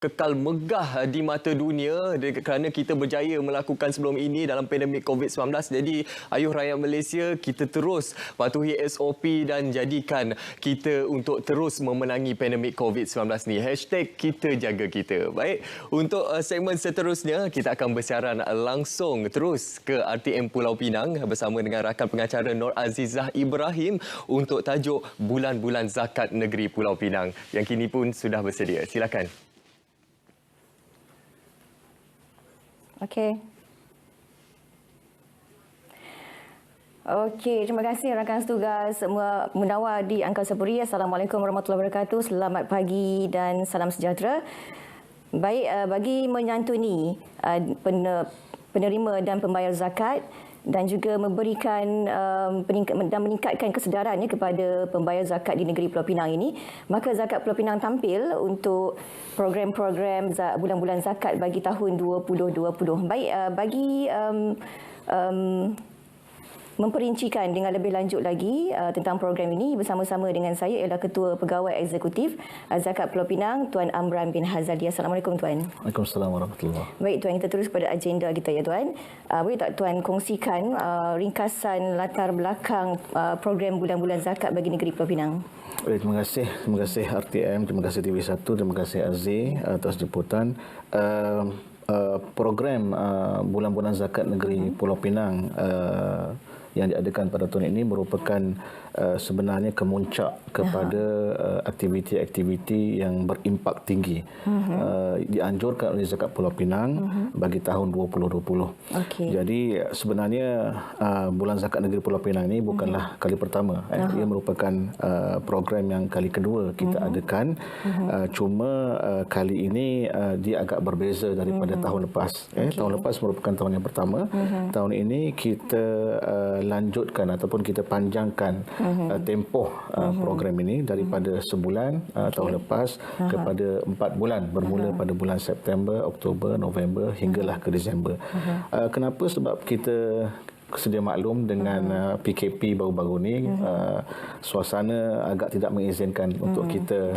kekal megah di mata dunia kerana kita berjaya melakukan sebelum ini dalam pandemik COVID-19. Jadi ayuh rakyat Malaysia, kita terus patuhi SOP dan jadikan kita untuk terus memenangi pandemik COVID-19 ni. #kita jaga kita. Baik, untuk segmen seterusnya kita akan bersiaran langsung terus ke RTM Pulau Pinang bersama dengan rakan pengacara Nur Azizah Ibrahim untuk tajuk Bulan-Bulan Zakat Negeri Pulau Pinang yang kini pun sudah bersedia. Silakan. Okey, terima kasih rakan setugas semua menawar di Angkasa Puri. Assalamualaikum warahmatullahi wabarakatuh. Selamat pagi dan salam sejahtera. Baik, bagi menyantuni penerima dan pembayar zakat dan juga memberikan dan meningkatkan kesedaran kepada pembayar zakat di negeri Pulau Pinang ini, maka Zakat Pulau Pinang tampil untuk program-program bulan-bulan zakat bagi tahun 2020. Baik, bagi memperincikan dengan lebih lanjut lagi tentang program ini, bersama-sama dengan saya ialah Ketua Pegawai Eksekutif Zakat Pulau Pinang, Tuan Amran bin Hazalia. Assalamualaikum Tuan. Waalaikumsalam warahmatullahi. Baik Tuan, kita terus pada agenda kita ya Tuan. Boleh tak Tuan kongsikan ringkasan latar belakang program bulan-bulan zakat bagi negeri Pulau Pinang? Baik, terima kasih RTM, terima kasih TV1, terima kasih Aziz atas jemputan. Program bulan-bulan zakat negeri Pulau Pinang yang diadakan pada tahun ini merupakan sebenarnya kemuncak kepada aktiviti-aktiviti yang berimpak tinggi dianjurkan oleh Zakat Pulau Pinang bagi tahun 2020. Jadi sebenarnya bulan zakat negeri Pulau Pinang ini bukanlah kali pertama. Ia merupakan program yang kali kedua kita adakan. Cuma kali ini dia agak berbeza daripada tahun lepas. Tahun lepas merupakan tahun yang pertama. Tahun ini kita lanjutkan ataupun kita panjangkan tempoh program ini daripada sebulan tahun lepas kepada 4 bulan, bermula pada bulan September, Oktober, November hinggalah ke Disember. Kenapa? Sebab kita sedia maklum dengan PKP baru-baru ni, suasana agak tidak mengizinkan untuk kita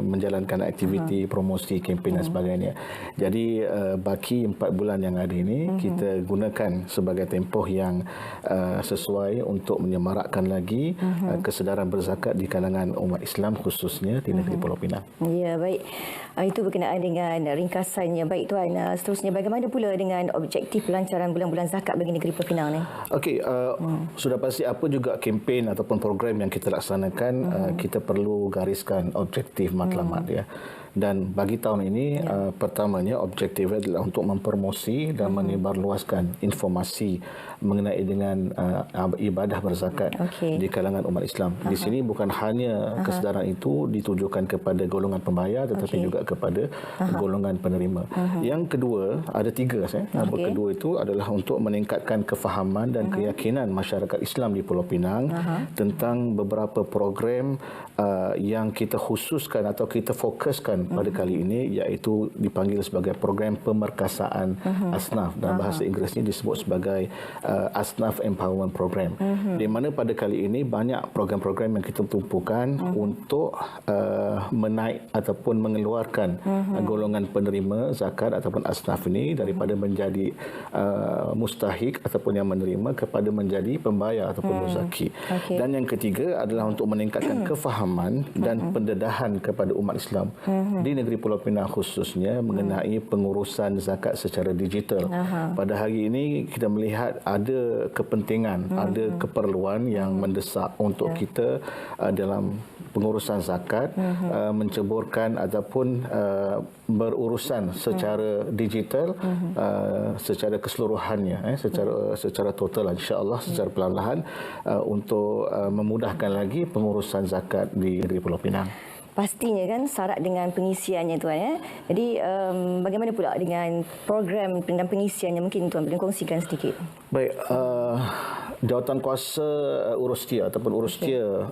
menjalankan aktiviti, promosi, kempen dan sebagainya. Jadi baki 4 bulan yang ada ini kita gunakan sebagai tempoh yang sesuai untuk menyemarakkan lagi kesedaran berzakat di kalangan umat Islam khususnya di negeri Pulau Pinang. Ya, baik. Itu berkenaan dengan ringkasannya. Baik Tuan, seterusnya bagaimana pula dengan objektif pelancaran bulan-bulan zakat bagi negeri Pulau Pinang ni? Okey, sudah pasti apa juga kempen ataupun program yang kita laksanakan, kita perlu gariskan objektif matlamat ya. Dan bagi tahun ini pertamanya objektifnya adalah untuk mempromosi dan menyebarluaskan informasi mengenai dengan ibadah berzakat di kalangan umat Islam. Di sini bukan hanya kesedaran itu ditujukan kepada golongan pembayar tetapi juga kepada golongan penerima. Yang kedua, ada 3 Yang kedua itu adalah untuk meningkatkan kefahaman dan keyakinan masyarakat Islam di Pulau Pinang tentang beberapa program yang kita khususkan atau kita fokuskan pada kali ini, iaitu dipanggil sebagai program pemerkasaan asnaf. Dalam bahasa Inggerisnya disebut sebagai Asnaf Empowerment Program. Di mana pada kali ini banyak program-program yang kita tumpukan untuk menaik ataupun mengeluarkan golongan penerima zakat ataupun asnaf ini daripada menjadi mustahik ataupun yang menerima kepada menjadi pembayar ataupun muzaki. Dan yang ketiga adalah untuk meningkatkan kefahaman dan pendedahan kepada umat Islam di negeri Pulau Pinang khususnya mengenai pengurusan zakat secara digital. Pada hari ini kita melihat ada kepentingan, ada keperluan yang mendesak untuk kita dalam pengurusan zakat menceburkan ataupun berurusan secara digital secara keseluruhannya, secara total insya-Allah, secara perlahan-lahan untuk memudahkan lagi pengurusan zakat di negeri Pulau Pinang. Pastinya kan syarat dengan pengisiannya Tuan ya. Jadi bagaimana pula dengan program dan pengisiannya, mungkin Tuan boleh kongsikan sedikit. Baik, Jawatankuasa Urustia ataupun Urustia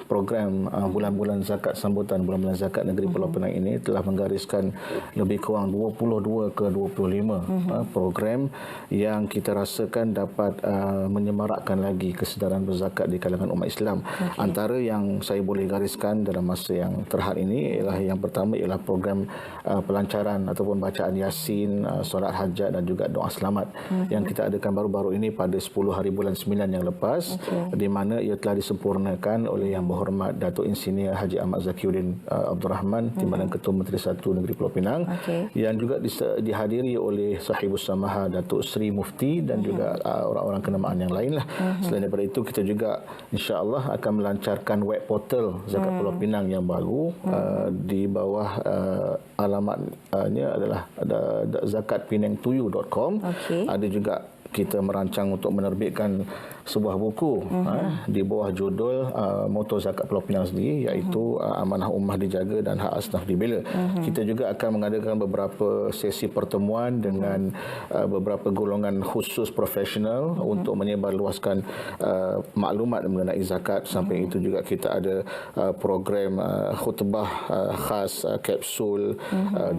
program bulan-bulan zakat sambutan bulan-bulan zakat negeri Pulau Pinang ini telah menggariskan lebih kurang 22 ke 25 program yang kita rasakan dapat menyemarakkan lagi kesedaran berzakat di kalangan umat Islam. Antara yang saya boleh gariskan dalam masa yang terhad ini ialah yang pertama ialah program pelancaran ataupun bacaan Yasin, solat hajat dan juga doa selamat yang kita adakan baru-baru ini pada 10 hari bulan 9 yang lepas, di mana ia telah disempurnakan oleh Yang Berhormat Datuk Insinyur Haji Ahmad Zakiuddin Abdul Rahman, Timbalan Ketua Menteri Satu Negeri Pulau Pinang, yang juga dihadiri oleh Sahibus Samaha Datuk Seri Mufti dan juga orang-orang kenamaan yang lain lah. Selain daripada itu, kita juga insya-Allah akan melancarkan web portal Zakat Pulau Pinang yang baru di bawah alamatnya adalah zakatpenangtoyou.com. Ada juga kita merancang untuk menerbitkan sebuah buku di bawah judul moto Zakat Pulau Pinang sendiri, iaitu amanah ummah dijaga dan hak asnaf dibela. Kita juga akan mengadakan beberapa sesi pertemuan dengan beberapa golongan khusus profesional untuk menyebarluaskan maklumat mengenai zakat. Samping itu juga kita ada program khutbah khas, kapsul,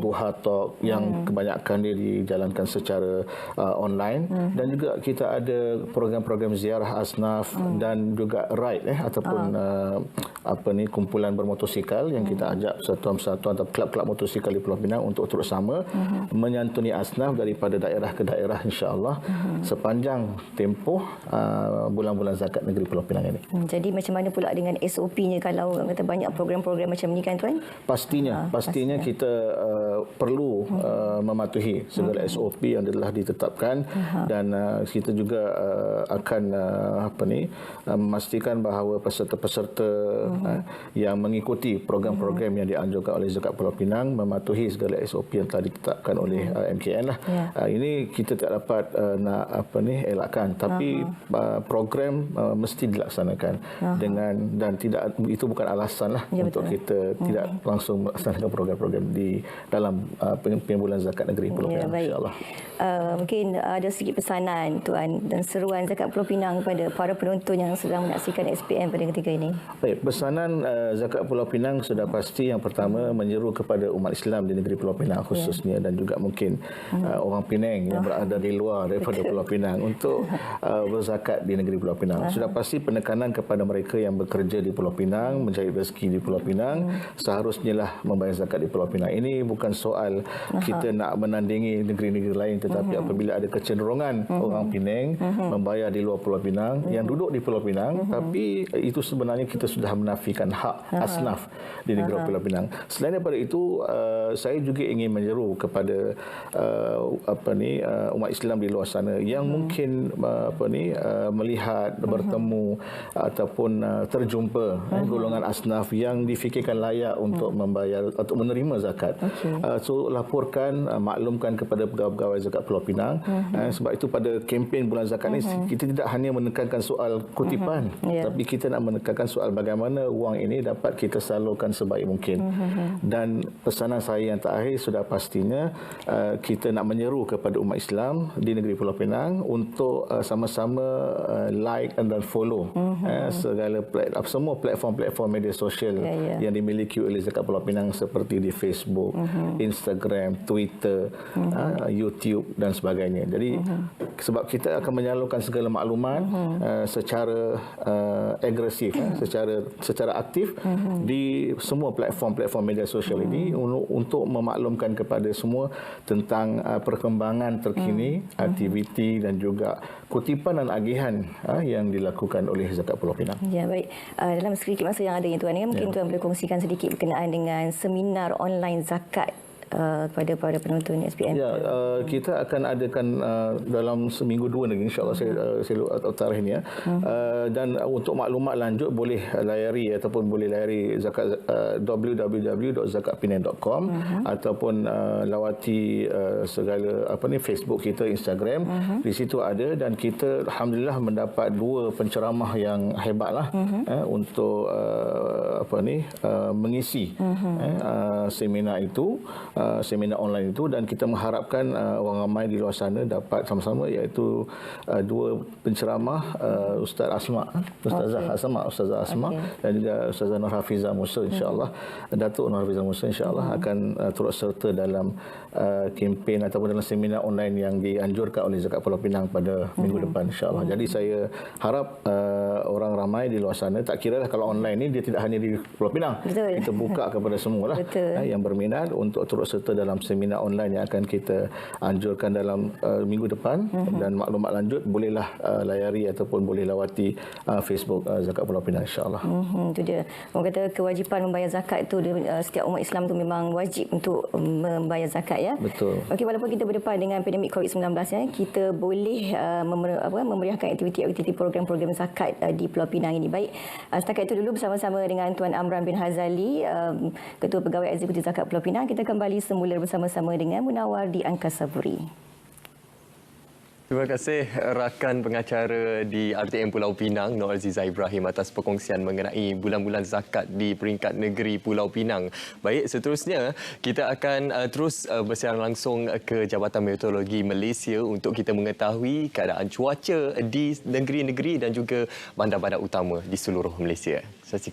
duha talk yang kebanyakan dia dijalankan secara online, dan juga kita ada program-program ziarah asnaf dan juga ride ataupun kumpulan bermotosikal yang kita ajak persatuan-persatuan atau klub-klub motosikal di Pulau Pinang untuk turut sama menyantuni asnaf daripada daerah ke daerah, insya-Allah sepanjang tempoh bulan-bulan zakat negeri Pulau Pinang ini. Jadi macam mana pula dengan SOP-nya kalau kata banyak program-program macam ni kan tuan? Pastinya kita perlu mematuhi segala SOP yang telah ditetapkan, dan kita juga akan memastikan bahawa peserta-peserta yang mengikuti program-program yang dianjurkan oleh Zakat Pulau Pinang mematuhi segala SOP yang telah ditetapkan oleh MKN lah. Ini kita tak dapat elakkan, tapi program mesti dilaksanakan dan tidak, itu bukan alasan lah untuk kita tidak langsung melaksanakan program-program di dalam pembulan zakat negeri Pulau Pinang, insya-Allah. Mungkin ada sedikit pesanan tuan dan seruan Zakat Pulau Pinang kepada para penonton yang sedang menyaksikan SPM pada ketika ini. Baik, pesanan Zakat Pulau Pinang sudah pasti yang pertama menyeru kepada umat Islam di negeri Pulau Pinang khususnya, dan juga mungkin orang Penang yang berada di luar daripada Pulau Pinang untuk berzakat di negeri Pulau Pinang. Sudah pasti penekanan kepada mereka yang bekerja di Pulau Pinang, mencari rezeki di Pulau Pinang, seharusnya lah membayar zakat di Pulau Pinang. Ini bukan soal kita nak menandingi negeri-negeri lain, tetapi apabila ada kecenderungan orang Penang membayar di luar Pulau Pinang yang duduk di Pulau Pinang, tapi itu sebenarnya kita sudah menafikan hak asnaf di negeri Pulau Pinang. Selain daripada itu, saya juga ingin menyeru kepada umat Islam di luar sana yang mungkin melihat, bertemu ataupun terjumpa golongan asnaf yang difikirkan layak untuk membayar atau menerima zakat. So laporkan, maklumkan kepada pegawai-pegawai zakat Pulau Pinang. Sebab itu pada kempen bulan zakat ini kita tidak hanya menekankan soal kutipan, tapi kita nak menekankan soal bagaimana wang ini dapat kita salurkan sebaik mungkin. Dan pesanan saya yang terakhir sudah pastinya kita nak menyeru kepada umat Islam di negeri Pulau Pinang untuk sama-sama like dan follow segala semua platform-platform media sosial yang dimiliki oleh Zakat Pulau Pinang seperti di Facebook, Instagram, Twitter, YouTube dan sebagainya. Jadi sebab kita akan menyalurkan segala maklumat secara agresif, secara aktif di semua platform-platform media sosial ini untuk memaklumkan kepada semua tentang perkembangan terkini, aktiviti dan juga kutipan dan agihan yang dilakukan oleh Zakat Pulau Pinang. Ya, baik. Dalam sedikit masa yang ada ini tuan, mungkin tuan boleh kongsikan sedikit berkenaan dengan seminar online zakat kepada para penonton SPM. Ya, kita akan adakan dalam seminggu dua lagi, insya-Allah saya tarikh ini ya. Dan untuk maklumat lanjut boleh layari ataupun boleh layari zakat www.zakatpenang.com ataupun lawati segala Facebook kita, Instagram. Di situ ada, dan kita alhamdulillah mendapat dua penceramah yang hebatlah untuk mengisi seminar itu. seminar online itu, dan kita mengharapkan orang ramai di luar sana dapat sama-sama, iaitu dua penceramah, Ustazah Asma dan juga Ustazah Nur Hafizah Musa, insya-Allah, Datuk Nur Hafizah Musa insya-Allah akan turut serta dalam kempen ataupun dalam seminar online yang dianjurkan oleh Zakat Pulau Pinang pada minggu depan, insya-Allah. Jadi saya harap orang ramai di luar sana, tak kira lah kalau online ni dia tidak hanya di Pulau Pinang. Betul. Kita buka kepada semua lah yang berminat untuk turut serta dalam seminar online yang akan kita anjurkan dalam minggu depan. Dan maklumat lanjut bolehlah layari ataupun boleh lawati Facebook Zakat Pulau Pinang, insya-Allah. Itu dia. Orang kata kewajipan membayar zakat tu setiap umat Islam tu memang wajib untuk membayar zakat, ya. Betul. Okey, walaupun kita berdepan dengan pandemik COVID-19, ya, kita boleh memeriahkan aktiviti-aktiviti program-program zakat di Pulau Pinang ini. Baik, setakat itu dulu bersama-sama dengan Tuan Amran bin Hazali, Ketua Pegawai Eksekutif Zakat Pulau Pinang. Kita kembali semula bersama-sama dengan Munawar di Angkasa Puri. Terima kasih rakan pengacara di RTM Pulau Pinang, Nur Azizah Ibrahim, atas perkongsian mengenai bulan-bulan zakat di peringkat negeri Pulau Pinang. Baik, seterusnya kita akan terus bersiaran langsung ke Jabatan Meteorologi Malaysia untuk kita mengetahui keadaan cuaca di negeri-negeri dan juga bandar-bandar utama di seluruh Malaysia. Saksikan.